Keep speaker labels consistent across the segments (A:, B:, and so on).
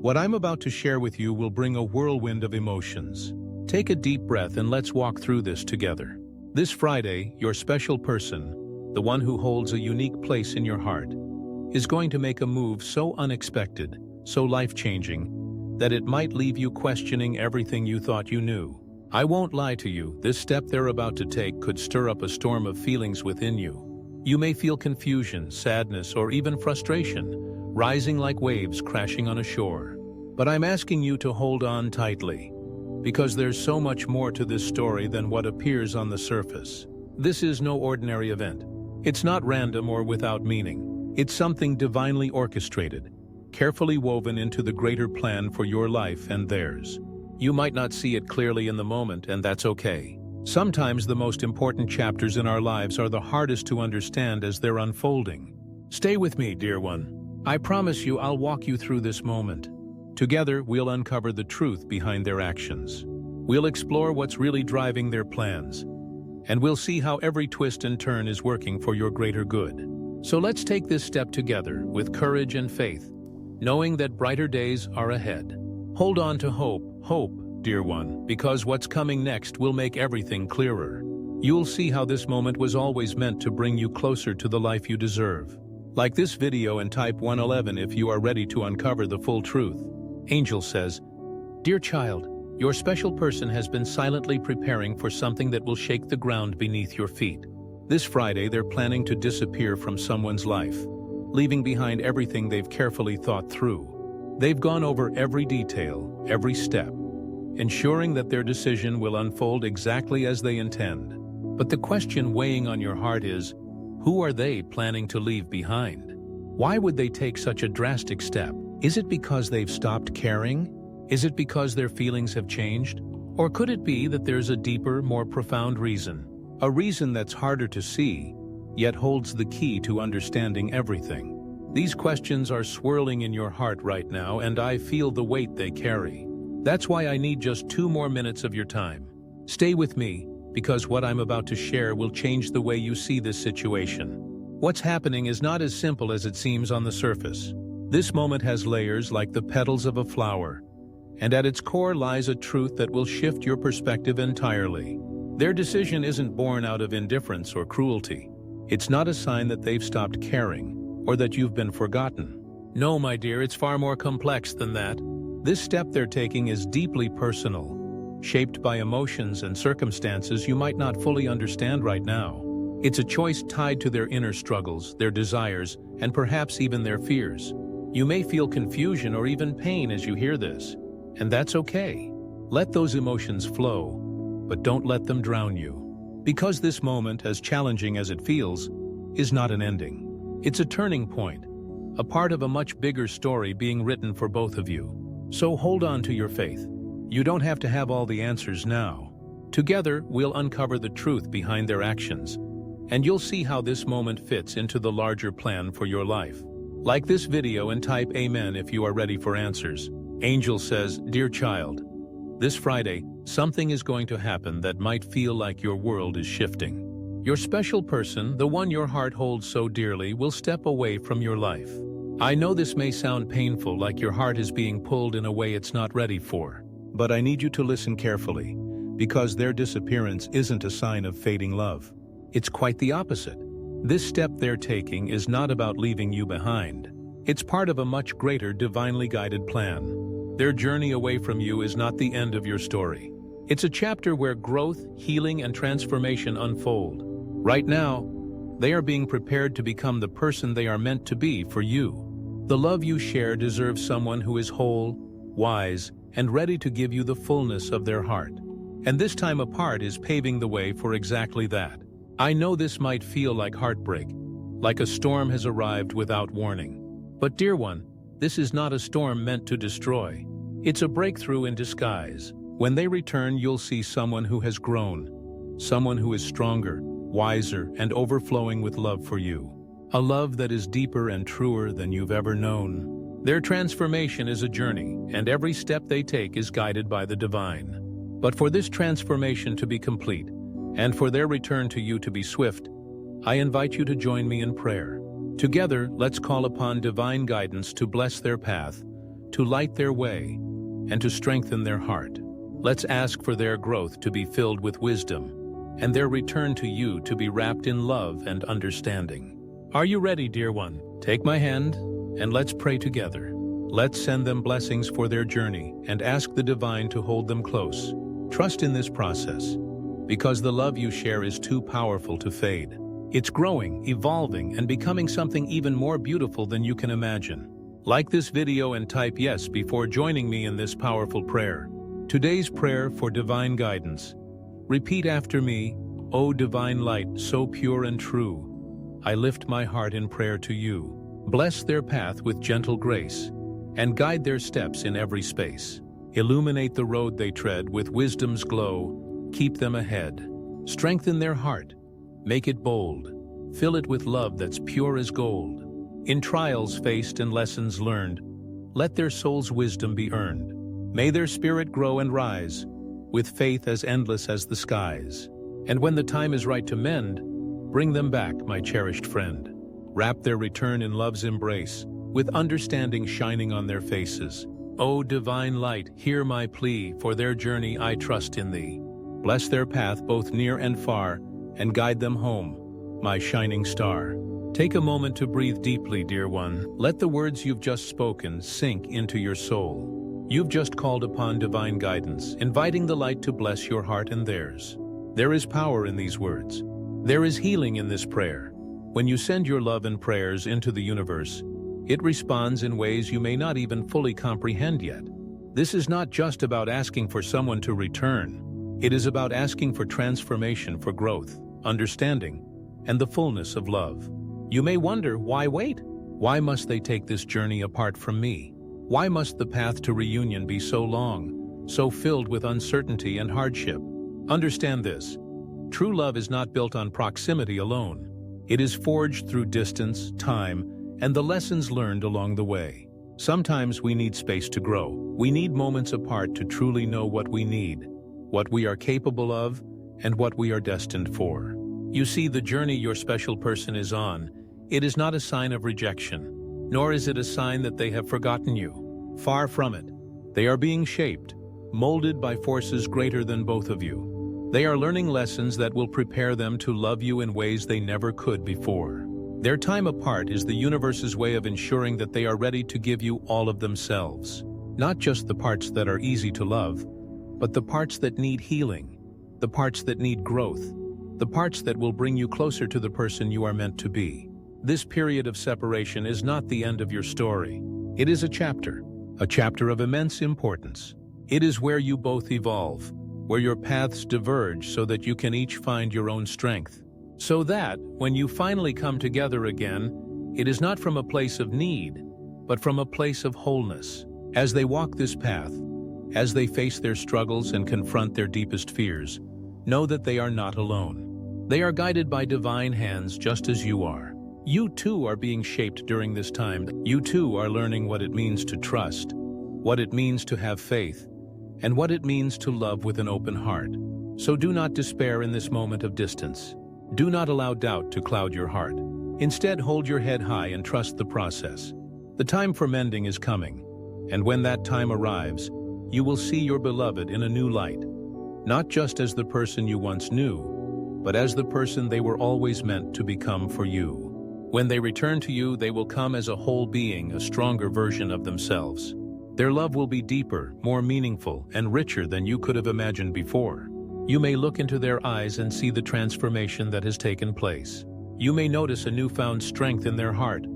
A: What I'm about to share with you will bring a whirlwind of emotions. Take a deep breath and let's walk through this together. This Friday, your special person, the one who holds a unique place in your heart, is going to make a move so unexpected, so life-changing, that it might leave you questioning everything you thought you knew. I won't lie to you, this step they're about to take could stir up a storm of feelings within you. You may feel confusion, sadness, or even frustration, rising like waves crashing on a shore. But I'm asking you to hold on tightly, because there's so much more to this story than what appears on the surface. This is no ordinary event. It's not random or without meaning. It's something divinely orchestrated, carefully woven into the greater plan for your life and theirs. You might not see it clearly in the moment, and that's okay. Sometimes the most important chapters in our lives are the hardest to understand as they're unfolding. Stay with me, dear one. I promise you I'll walk you through this moment. Together, we'll uncover the truth behind their actions. We'll explore what's really driving their plans. And we'll see how every twist and turn is working for your greater good. So let's take this step together with courage and faith, knowing that brighter days are ahead. Hold on to hope, dear one, because what's coming next will make everything clearer. You'll see how this moment was always meant to bring you closer to the life you deserve. Like this video and type 111 if you are ready to uncover the full truth. Angel says, "Dear child, your special person has been silently preparing for something that will shake the ground beneath your feet. This Friday, they're planning to disappear from someone's life, leaving behind everything they've carefully thought through. They've gone over every detail, every step, ensuring that their decision will unfold exactly as they intend. But the question weighing on your heart is, who are they planning to leave behind? Why would they take such a drastic step? Is it because they've stopped caring? Is it because their feelings have changed? Or could it be that there's a deeper, more profound reason? A reason that's harder to see, yet holds the key to understanding everything. These questions are swirling in your heart right now, and I feel the weight they carry. That's why I need just 2 more minutes of your time. Stay with me, because what I'm about to share will change the way you see this situation. What's happening is not as simple as it seems on the surface. This moment has layers like the petals of a flower, and at its core lies a truth that will shift your perspective entirely. Their decision isn't born out of indifference or cruelty. It's not a sign that they've stopped caring, or that you've been forgotten. No, my dear, it's far more complex than that. This step they're taking is deeply personal, shaped by emotions and circumstances you might not fully understand right now. It's a choice tied to their inner struggles, their desires, and perhaps even their fears. You may feel confusion or even pain as you hear this, and that's okay. Let those emotions flow, but don't let them drown you. Because this moment, as challenging as it feels, is not an ending. It's a turning point, a part of a much bigger story being written for both of you. So hold on to your faith. You don't have to have all the answers now. Together, we'll uncover the truth behind their actions, and you'll see how this moment fits into the larger plan for your life. Like this video and type Amen if you are ready for answers. Angel says, "Dear child, this Friday, something is going to happen that might feel like your world is shifting. Your special person, the one your heart holds so dearly, will step away from your life. I know this may sound painful, like your heart is being pulled in a way it's not ready for. But I need you to listen carefully, because their disappearance isn't a sign of fading love. It's quite the opposite. This step they're taking is not about leaving you behind. It's part of a much greater divinely guided plan. Their journey away from you is not the end of your story. It's a chapter where growth, healing, and transformation unfold. Right now, they are being prepared to become the person they are meant to be for you. The love you share deserves someone who is whole, wise, and ready to give you the fullness of their heart. And this time apart is paving the way for exactly that. I know this might feel like heartbreak, like a storm has arrived without warning. But dear one, this is not a storm meant to destroy. It's a breakthrough in disguise. When they return, you'll see someone who has grown, someone who is stronger, wiser, and overflowing with love for you. A love that is deeper and truer than you've ever known. Their transformation is a journey, and every step they take is guided by the divine. But for this transformation to be complete, and for their return to you to be swift, I invite you to join me in prayer. Together, let's call upon divine guidance to bless their path, to light their way, and to strengthen their heart. Let's ask for their growth to be filled with wisdom, and their return to you to be wrapped in love and understanding. Are you ready, dear one? Take my hand, and let's pray together. Let's send them blessings for their journey and ask the divine to hold them close. Trust in this process, because the love you share is too powerful to fade. It's growing, evolving, and becoming something even more beautiful than you can imagine. Like this video and type yes before joining me in this powerful prayer. Today's prayer for divine guidance. Repeat after me, O divine light, so pure and true. I lift my heart in prayer to you. Bless their path with gentle grace, and guide their steps in every space. Illuminate the road they tread with wisdom's glow. Keep them ahead. Strengthen their heart. Make it bold. Fill it with love that's pure as gold. In trials faced and lessons learned, let their soul's wisdom be earned. May their spirit grow and rise, with faith as endless as the skies. And when the time is right to mend, bring them back, my cherished friend. Wrap their return in love's embrace, with understanding shining on their faces. O divine light, hear my plea, for their journey I trust in thee. Bless their path both near and far, and guide them home, my shining star. Take a moment to breathe deeply, dear one. Let the words you've just spoken sink into your soul. You've just called upon divine guidance, inviting the light to bless your heart and theirs. There is power in these words. There is healing in this prayer. When you send your love and prayers into the universe, it responds in ways you may not even fully comprehend yet. This is not just about asking for someone to return. It is about asking for transformation, for growth, understanding, and the fullness of love. You may wonder, why wait? Why must they take this journey apart from me? Why must the path to reunion be so long, so filled with uncertainty and hardship? Understand this. True love is not built on proximity alone. It is forged through distance, time, and the lessons learned along the way. Sometimes we need space to grow. We need moments apart to truly know what we need, what we are capable of, and what we are destined for. You see, the journey your special person is on, it is not a sign of rejection, nor is it a sign that they have forgotten you. Far from it. They are being shaped, molded by forces greater than both of you. They are learning lessons that will prepare them to love you in ways they never could before. Their time apart is the universe's way of ensuring that they are ready to give you all of themselves. Not just the parts that are easy to love, but the parts that need healing, the parts that need growth, the parts that will bring you closer to the person you are meant to be. This period of separation is not the end of your story. It is a chapter of immense importance. It is where you both evolve, where your paths diverge so that you can each find your own strength. So that, when you finally come together again, it is not from a place of need, but from a place of wholeness. As they walk this path, as they face their struggles and confront their deepest fears, know that they are not alone. They are guided by divine hands just as you are. You too are being shaped during this time. You too are learning what it means to trust, what it means to have faith, and what it means to love with an open heart. So do not despair in this moment of distance. Do not allow doubt to cloud your heart. Instead, hold your head high and trust the process. The time for mending is coming, and when that time arrives, you will see your beloved in a new light, not just as the person you once knew, but as the person they were always meant to become for you. When they return to you, they will come as a whole being, a stronger version of themselves. Their love will be deeper, more meaningful, and richer than you could have imagined before. You may look into their eyes and see the transformation that has taken place. You may notice a newfound strength in their heart,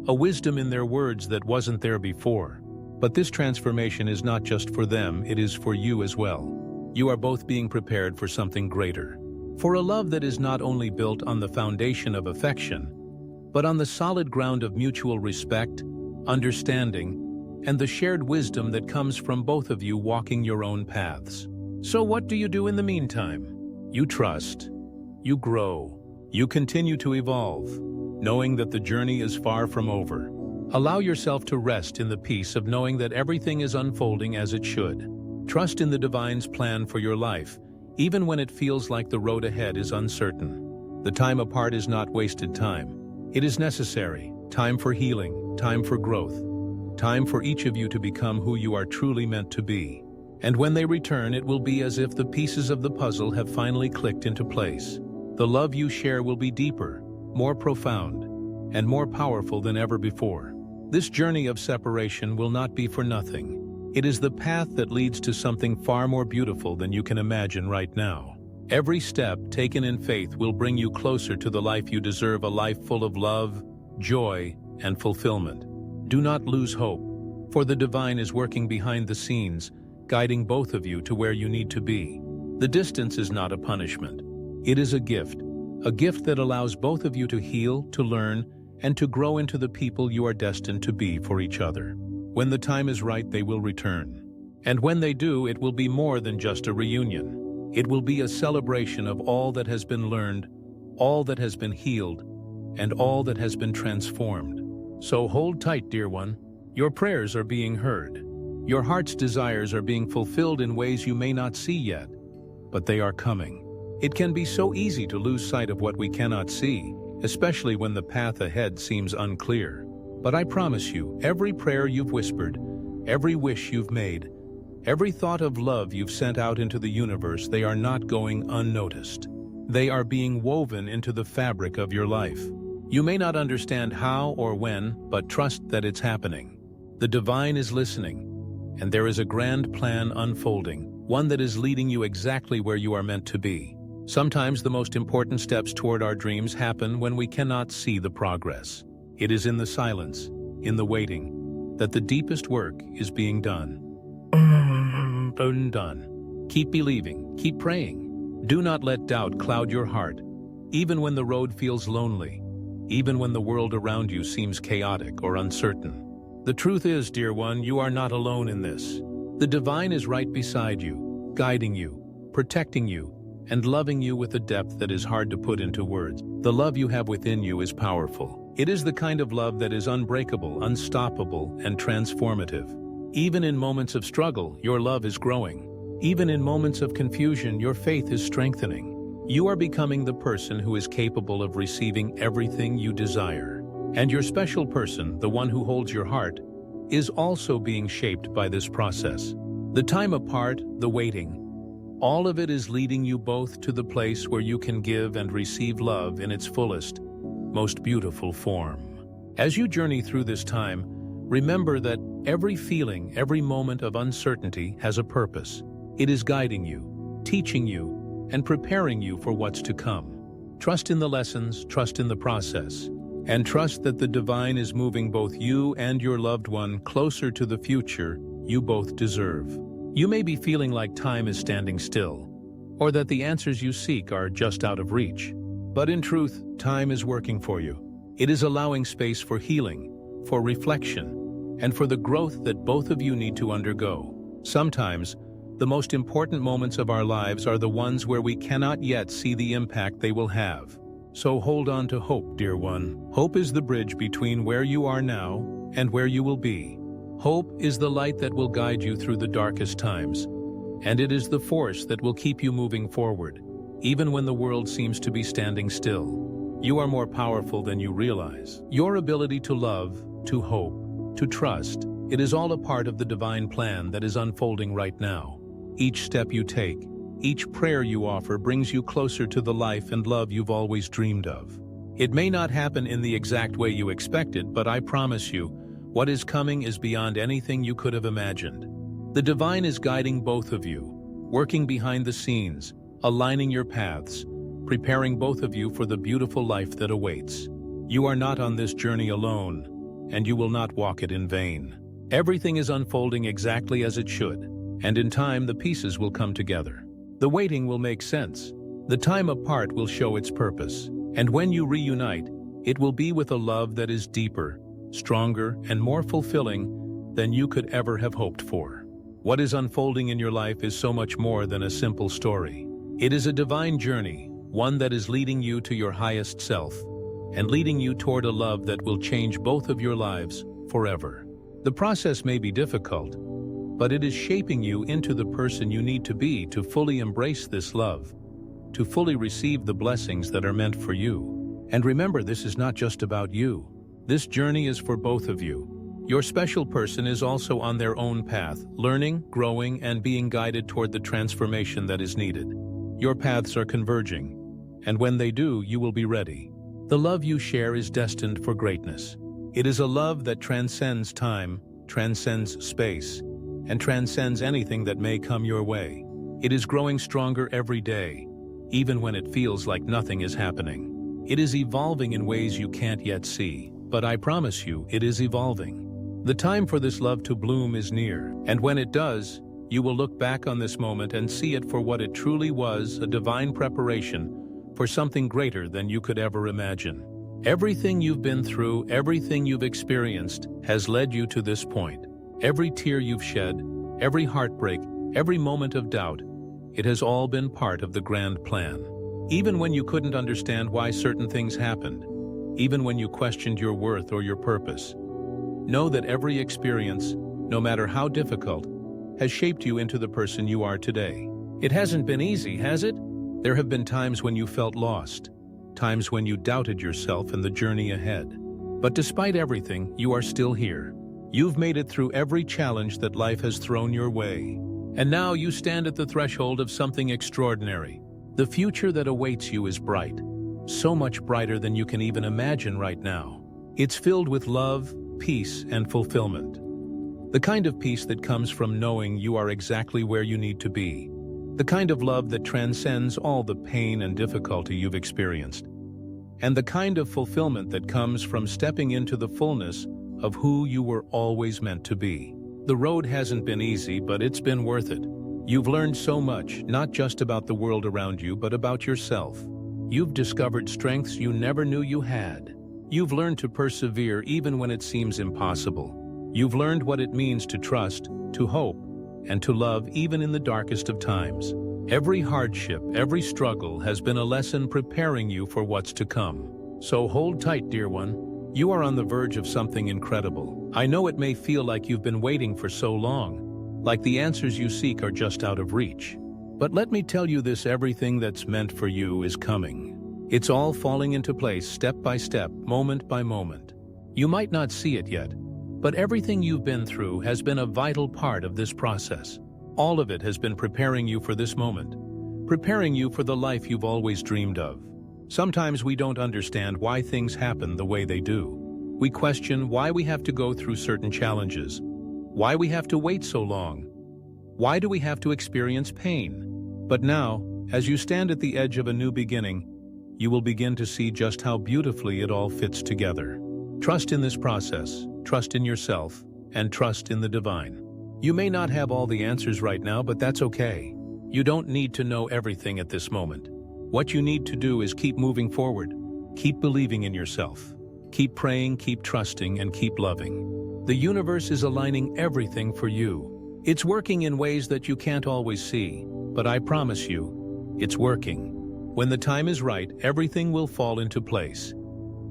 A: a wisdom in their words that wasn't there before. But this transformation is not just for them, it is for you as well. You are both being prepared for something greater. For a love that is not only built on the foundation of affection, but on the solid ground of mutual respect, understanding, and the shared wisdom that comes from both of you walking your own paths. So what do you do in the meantime? You trust, you grow, you continue to evolve, knowing that the journey is far from over. Allow yourself to rest in the peace of knowing that everything is unfolding as it should. Trust in the divine's plan for your life, even when it feels like the road ahead is uncertain. The time apart is not wasted time. It is necessary, time for healing, time for growth, Time for each of you to become who you are truly meant to be. And when they return, it will be as if the pieces of the puzzle have finally clicked into place. The love you share will be deeper, more profound, and more powerful than ever before. This journey of separation will not be for nothing. It is the path that leads to something far more beautiful than you can imagine right now. Every step taken in faith will bring you closer to the life you deserve, a life full of love, joy, and fulfillment. Do not lose hope, for the divine is working behind the scenes, guiding both of you to where you need to be. The distance is not a punishment. It is a gift that allows both of you to heal, to learn, and to grow into the people you are destined to be for each other. When the time is right, they will return. And when they do, it will be more than just a reunion. It will be a celebration of all that has been learned, all that has been healed, and all that has been transformed. So hold tight, dear one. Your prayers are being heard. Your heart's desires are being fulfilled in ways you may not see yet, but they are coming. It can be so easy to lose sight of what we cannot see, especially when the path ahead seems unclear. But I promise you, every prayer you've whispered, every wish you've made, every thought of love you've sent out into the universe, they are not going unnoticed. They are being woven into the fabric of your life. You may not understand how or when, but trust that it's happening. The divine is listening, and there is a grand plan unfolding, one that is leading you exactly where you are meant to be. Sometimes the most important steps toward our dreams happen when we cannot see the progress. It is in the silence, in the waiting, that the deepest work is being done. Keep believing, keep praying. Do not let doubt cloud your heart, even when the road feels lonely, even when the world around you seems chaotic or uncertain. The truth is, dear one, you are not alone in this. The divine is right beside you, guiding you, protecting you, and loving you with a depth that is hard to put into words. The love you have within you is powerful. It is the kind of love that is unbreakable, unstoppable, and transformative. Even in moments of struggle, your love is growing. Even in moments of confusion, your faith is strengthening. You are becoming the person who is capable of receiving everything you desire. And your special person, the one who holds your heart, is also being shaped by this process. The time apart, the waiting, all of it is leading you both to the place where you can give and receive love in its fullest, most beautiful form. As you journey through this time, remember that every feeling, every moment of uncertainty has a purpose. It is guiding you, teaching you, and preparing you for what's to come. Trust in the lessons, trust in the process, and trust that the divine is moving both you and your loved one closer to the future you both deserve. You may be feeling like time is standing still, or that the answers you seek are just out of reach. But in truth, time is working for you. It is allowing space for healing, for reflection, and for the growth that both of you need to undergo. Sometimes, the most important moments of our lives are the ones where we cannot yet see the impact they will have. So hold on to hope, dear one. Hope is the bridge between where you are now and where you will be. Hope is the light that will guide you through the darkest times, and it is the force that will keep you moving forward, even when the world seems to be standing still. You are more powerful than you realize. Your ability to love, to hope, to trust, it is all a part of the divine plan that is unfolding right now. Each step you take, each prayer you offer brings you closer to the life and love you've always dreamed of. It may not happen in the exact way you expected, but I promise you, what is coming is beyond anything you could have imagined. The divine is guiding both of you, working behind the scenes, aligning your paths, preparing both of you for the beautiful life that awaits. You are not on this journey alone, and you will not walk it in vain. Everything is unfolding exactly as it should, and in time the pieces will come together. The waiting will make sense. The time apart will show its purpose, and when you reunite, it will be with a love that is deeper, stronger, and more fulfilling than you could ever have hoped for. What is unfolding in your life is so much more than a simple story. It is a divine journey, one that is leading you to your highest self, and leading you toward a love that will change both of your lives forever. The process may be difficult, but it is shaping you into the person you need to be to fully embrace this love, to fully receive the blessings that are meant for you. And remember, this is not just about you. This journey is for both of you. Your special person is also on their own path, learning, growing, and being guided toward the transformation that is needed. Your paths are converging, and when they do, you will be ready. The love you share is destined for greatness. It is a love that transcends time, transcends space, and transcends anything that may come your way. It is growing stronger every day, even when it feels like nothing is happening. It is evolving in ways you can't yet see, but I promise you, it is evolving. The time for this love to bloom is near, and when it does, you will look back on this moment and see it for what it truly was, a divine preparation for something greater than you could ever imagine. Everything you've been through, everything you've experienced, has led you to this point. Every tear you've shed, every heartbreak, every moment of doubt, it has all been part of the grand plan. Even when you couldn't understand why certain things happened, even when you questioned your worth or your purpose, know that every experience, no matter how difficult, has shaped you into the person you are today. It hasn't been easy, has it? There have been times when you felt lost, times when you doubted yourself and the journey ahead. But despite everything, you are still here. You've made it through every challenge that life has thrown your way. And now you stand at the threshold of something extraordinary. The future that awaits you is bright, so much brighter than you can even imagine right now. It's filled with love, peace, and fulfillment. The kind of peace that comes from knowing you are exactly where you need to be. The kind of love that transcends all the pain and difficulty you've experienced. And the kind of fulfillment that comes from stepping into the fullness of who you were always meant to be. The road hasn't been easy, but it's been worth it. You've learned so much, not just about the world around you, but about yourself. You've discovered strengths you never knew you had. You've learned to persevere even when it seems impossible. You've learned what it means to trust, to hope, and to love even in the darkest of times. Every hardship, every struggle has been a lesson preparing you for what's to come. So hold tight, dear one. You are on the verge of something incredible. I know it may feel like you've been waiting for so long, like the answers you seek are just out of reach. But let me tell you this, everything that's meant for you is coming. It's all falling into place step by step, moment by moment. You might not see it yet, but everything you've been through has been a vital part of this process. All of it has been preparing you for this moment, preparing you for the life you've always dreamed of. Sometimes we don't understand why things happen the way they do. We question why we have to go through certain challenges, why we have to wait so long, why do we have to experience pain. But now, as you stand at the edge of a new beginning, you will begin to see just how beautifully it all fits together. Trust in this process, trust in yourself, and trust in the divine. You may not have all the answers right now, but that's okay. You don't need to know everything at this moment. What you need to do is keep moving forward, keep believing in yourself, keep praying, keep trusting, and keep loving. The universe is aligning everything for you. It's working in ways that you can't always see, but I promise you, it's working. When the time is right, everything will fall into place,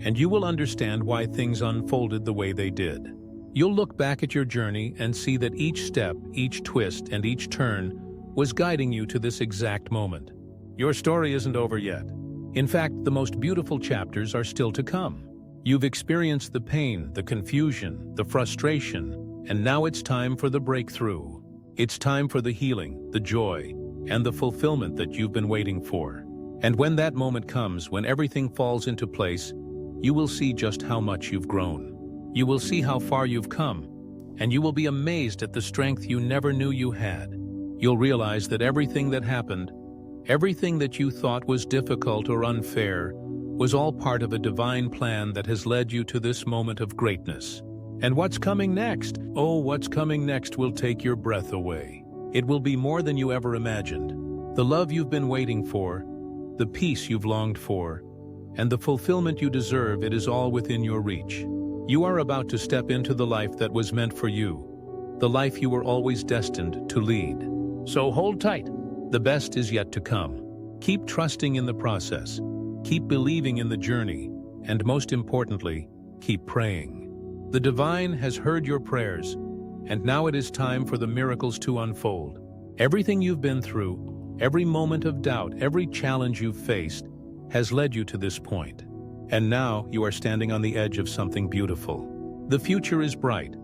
A: and you will understand why things unfolded the way they did. You'll look back at your journey and see that each step, each twist, and each turn was guiding you to this exact moment. Your story isn't over yet. In fact, the most beautiful chapters are still to come. You've experienced the pain, the confusion, the frustration, and now it's time for the breakthrough. It's time for the healing, the joy, and the fulfillment that you've been waiting for. And when that moment comes, when everything falls into place, you will see just how much you've grown. You will see how far you've come, and you will be amazed at the strength you never knew you had. You'll realize that everything that happened, everything that you thought was difficult or unfair, was all part of a divine plan that has led you to this moment of greatness. And what's coming next? Oh, what's coming next will take your breath away. It will be more than you ever imagined. The love you've been waiting for, the peace you've longed for, and the fulfillment you deserve, it is all within your reach. You are about to step into the life that was meant for you, the life you were always destined to lead. So hold tight. The best is yet to come. Keep trusting in the process, keep believing in the journey, and most importantly, keep praying. The divine has heard your prayers, and now it is time for the miracles to unfold. Everything you've been through, every moment of doubt, every challenge you've faced, has led you to this point. And now you are standing on the edge of something beautiful. The future is bright,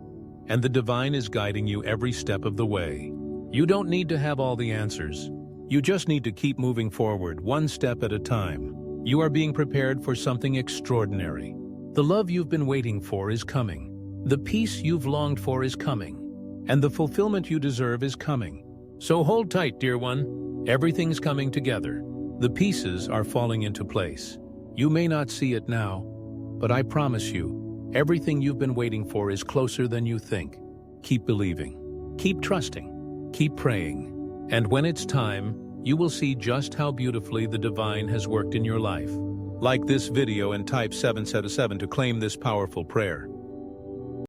A: and the divine is guiding you every step of the way. You don't need to have all the answers. You just need to keep moving forward, one step at a time. You are being prepared for something extraordinary. The love you've been waiting for is coming. The peace you've longed for is coming. And the fulfillment you deserve is coming. So hold tight, dear one. Everything's coming together. The pieces are falling into place. You may not see it now, but I promise you, everything you've been waiting for is closer than you think. Keep believing. Keep trusting. Keep praying. And when it's time, you will see just how beautifully the divine has worked in your life. Like this video and type 777 to claim this powerful prayer.